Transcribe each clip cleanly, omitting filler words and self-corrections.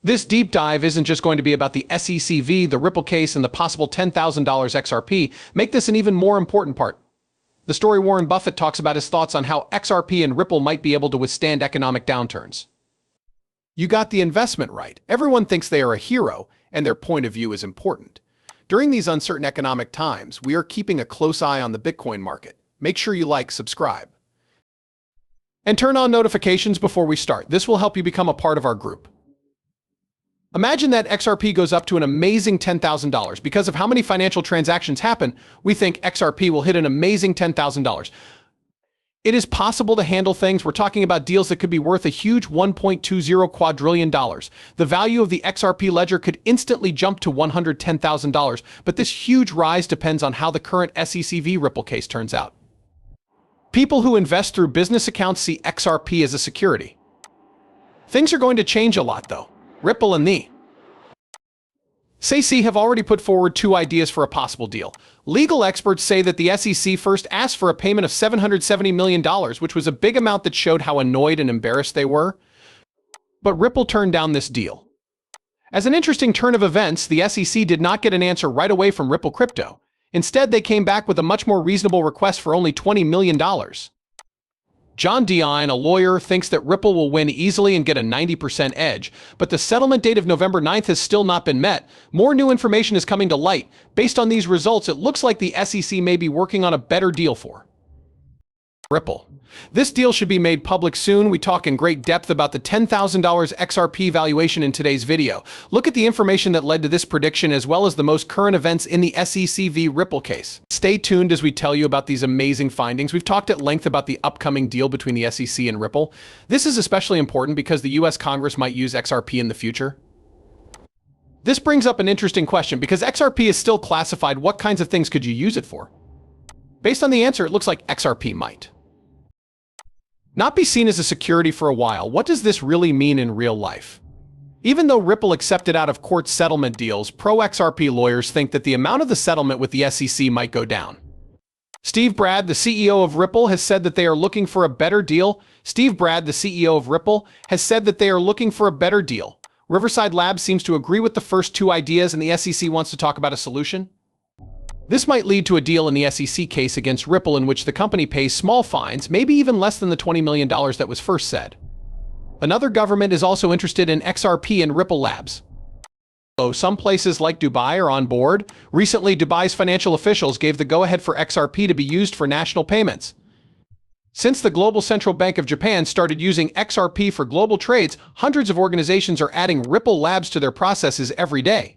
This deep dive isn't just going to be about the SECV, the Ripple case, and the possible $10,000 XRP. Make this an even more important part. The story Warren Buffett talks about his thoughts on how XRP and Ripple might be able to withstand economic downturns. You got the investment right. Everyone thinks they are a hero, and their point of view is important. During these uncertain economic times, we are keeping a close eye on the Bitcoin market. Make sure you like, subscribe, and turn on notifications before we start. This will help you become a part of our group. Imagine that XRP goes up to an amazing $10,000. Because of how many financial transactions happen, we think XRP will hit an amazing $10,000. It is possible to handle things. We're talking about deals that could be worth a huge $1.20 quadrillion. The value of the XRP ledger could instantly jump to $110,000, but this huge rise depends on how the current SECV Ripple case turns out. People who invest through business accounts see XRP as a security. Things are going to change a lot, though. Ripple and the SEC have already put forward two ideas for a possible deal. Legal experts say that the SEC first asked for a payment of $770 million, which was a big amount that showed how annoyed and embarrassed they were. But Ripple turned down this deal. As an interesting turn of events, the SEC did not get an answer right away from Ripple Crypto. Instead, they came back with a much more reasonable request for only $20 million. John Dion, a lawyer, thinks that Ripple will win easily and get a 90% edge, but the settlement date of November 9th has still not been met. More new information is coming to light. Based on these results, it looks like the SEC may be working on a better deal for Ripple. This deal should be made public soon. We talk in great depth about the $10,000 XRP valuation in today's video. Look at the information that led to this prediction as well as the most current events in the SECV Ripple case. Stay tuned as we tell you about these amazing findings. We've talked at length about the upcoming deal between the SEC and Ripple. This is especially important because the US Congress might use XRP in the future. This brings up an interesting question because XRP is still classified. What kinds of things could you use it for? Based on the answer, it looks like XRP might not be seen as a security for a while. What does this really mean in real life? Even though Ripple accepted out of court settlement deals, pro-XRP lawyers think that the amount of the settlement with the SEC might go down. Steve Brad, the CEO of Ripple, has said that they are looking for a better deal. Riverside Labs seems to agree with the first two ideas, and the SEC wants to talk about a solution. This might lead to a deal in the SEC case against Ripple in which the company pays small fines, maybe even less than the $20 million that was first said. Another government is also interested in XRP and Ripple Labs. So some places like Dubai are on board. Recently, Dubai's financial officials gave the go-ahead for XRP to be used for national payments. Since the Global Central Bank of Japan started using XRP for global trades, hundreds of organizations are adding Ripple Labs to their processes every day.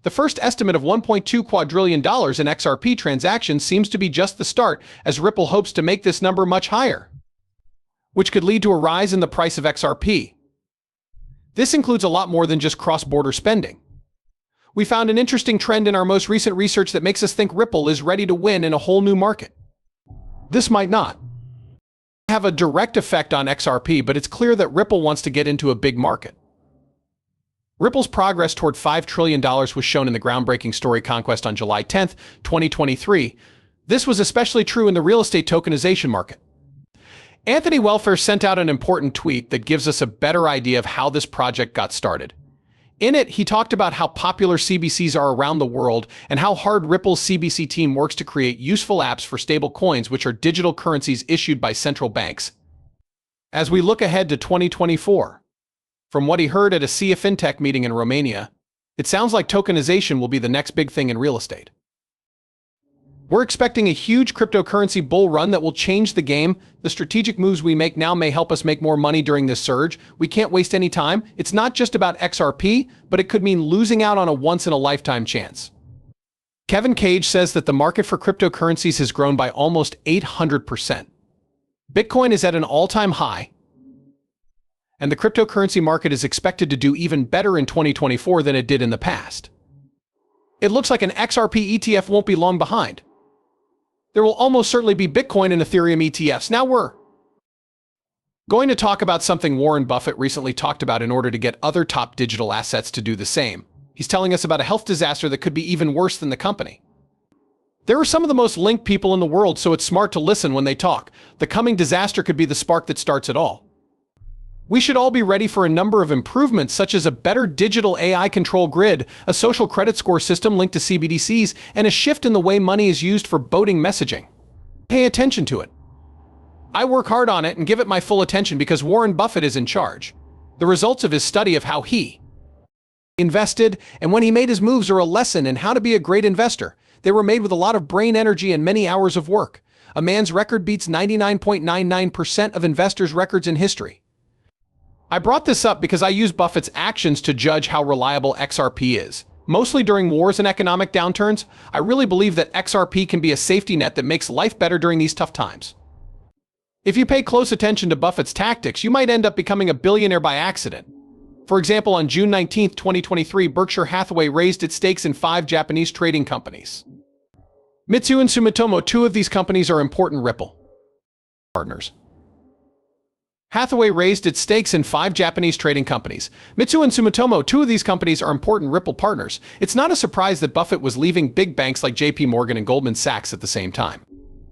The first estimate of $1.2 quadrillion in XRP transactions seems to be just the start, as Ripple hopes to make this number much higher, which could lead to a rise in the price of XRP. This includes a lot more than just cross-border spending. We found an interesting trend in our most recent research that makes us think Ripple is ready to win in a whole new market. This might not have a direct effect on XRP, but it's clear that Ripple wants to get into a big market. Ripple's progress toward $5 trillion was shown in the groundbreaking story Conquest on July 10, 2023. This was especially true in the real estate tokenization market. Anthony Welfare sent out an important tweet that gives us a better idea of how this project got started. In it, he talked about how popular CBCs are around the world and how hard Ripple's CBC team works to create useful apps for stable coins, which are digital currencies issued by central banks. As we look ahead to 2024, from what he heard at a SIA FinTech meeting in Romania, it sounds like tokenization will be the next big thing in real estate. We're expecting a huge cryptocurrency bull run that will change the game. The strategic moves we make now may help us make more money during this surge. We can't waste any time. It's not just about XRP, but it could mean losing out on a once-in-a-lifetime chance. Kevin Cage says that the market for cryptocurrencies has grown by almost 800%. Bitcoin is at an all-time high, and the cryptocurrency market is expected to do even better in 2024 than it did in the past. It looks like an XRP ETF won't be long behind. There will almost certainly be Bitcoin and Ethereum ETFs. Now we're going to talk about something Warren Buffett recently talked about in order to get other top digital assets to do the same. He's telling us about a health disaster that could be even worse than the company. There are some of the most linked people in the world, so it's smart to listen when they talk. The coming disaster could be the spark that starts it all. We should all be ready for a number of improvements such as a better digital AI control grid, a social credit score system linked to CBDCs, and a shift in the way money is used for voting messaging. Pay attention to it. I work hard on it and give it my full attention because Warren Buffett is in charge. The results of his study of how he invested and when he made his moves are a lesson in how to be a great investor. They were made with a lot of brain energy and many hours of work. A man's record beats 99.99% of investors' records in history. I brought this up because I use Buffett's actions to judge how reliable XRP is. Mostly during wars and economic downturns, I really believe that XRP can be a safety net that makes life better during these tough times. If you pay close attention to Buffett's tactics, you might end up becoming a billionaire by accident. For example, on June 19, 2023, Berkshire Hathaway raised its stakes in 5 Japanese trading companies. Mitsui and Sumitomo, 2 of these companies are important Ripple partners. Hathaway raised its stakes in 5 Japanese trading companies. Mitsui and Sumitomo, 2 of these companies are important Ripple partners. It's not a surprise that Buffett was leaving big banks like JP Morgan and Goldman Sachs at the same time.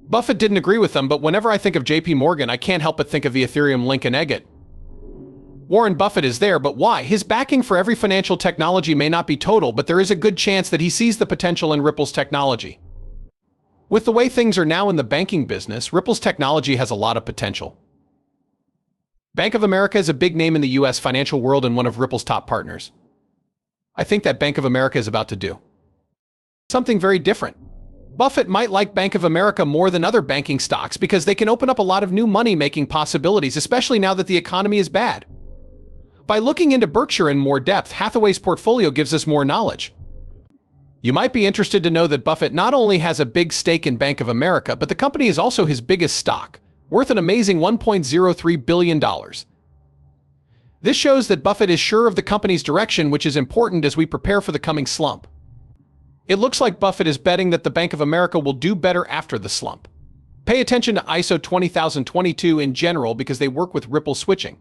Buffett didn't agree with them, but whenever I think of JP Morgan, I can't help but think of the Ethereum link and Egget. Warren Buffett is there, but why? His backing for every financial technology may not be total, but there is a good chance that he sees the potential in Ripple's technology. With the way things are now in the banking business, Ripple's technology has a lot of potential. Bank of America is a big name in the US financial world and one of Ripple's top partners. I think that Bank of America is about to do something very different. Buffett might like Bank of America more than other banking stocks because they can open up a lot of new money-making possibilities, especially now that the economy is bad. By looking into Berkshire in more depth, Hathaway's portfolio gives us more knowledge. You might be interested to know that Buffett not only has a big stake in Bank of America, but the company is also his biggest stock, worth an amazing $1.03 billion. This shows that Buffett is sure of the company's direction, which is important as we prepare for the coming slump. It looks like Buffett is betting that the Bank of America will do better after the slump. Pay attention to ISO 20022 in general because they work with Ripple switching.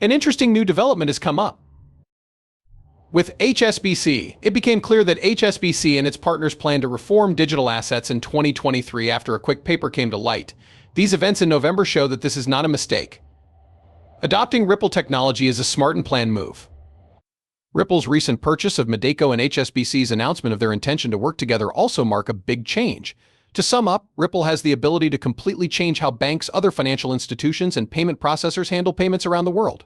An interesting new development has come up. With HSBC, it became clear that HSBC and its partners plan to reform digital assets in 2023 after a quick paper came to light. These events in November show that this is not a mistake. Adopting Ripple technology is a smart and planned move. Ripple's recent purchase of Medeco and HSBC's announcement of their intention to work together also mark a big change. To sum up, Ripple has the ability to completely change how banks, other financial institutions, and payment processors handle payments around the world.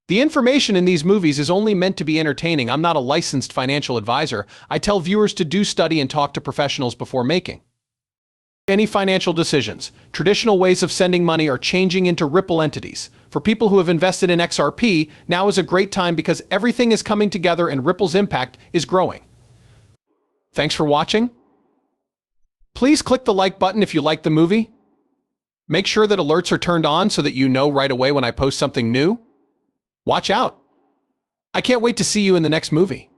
The information in these movies is only meant to be entertaining. I'm not a licensed financial advisor. I tell viewers to do study and talk to professionals before making any financial decisions. Traditional ways of sending money are changing into Ripple entities. For people who have invested in XRP, now is a great time because everything is coming together and Ripple's impact is growing. Thanks for watching. Please click the like button if you liked the movie. Make sure that alerts are turned on so that you know right away when I post something new. Watch out. I can't wait to see you in the next movie.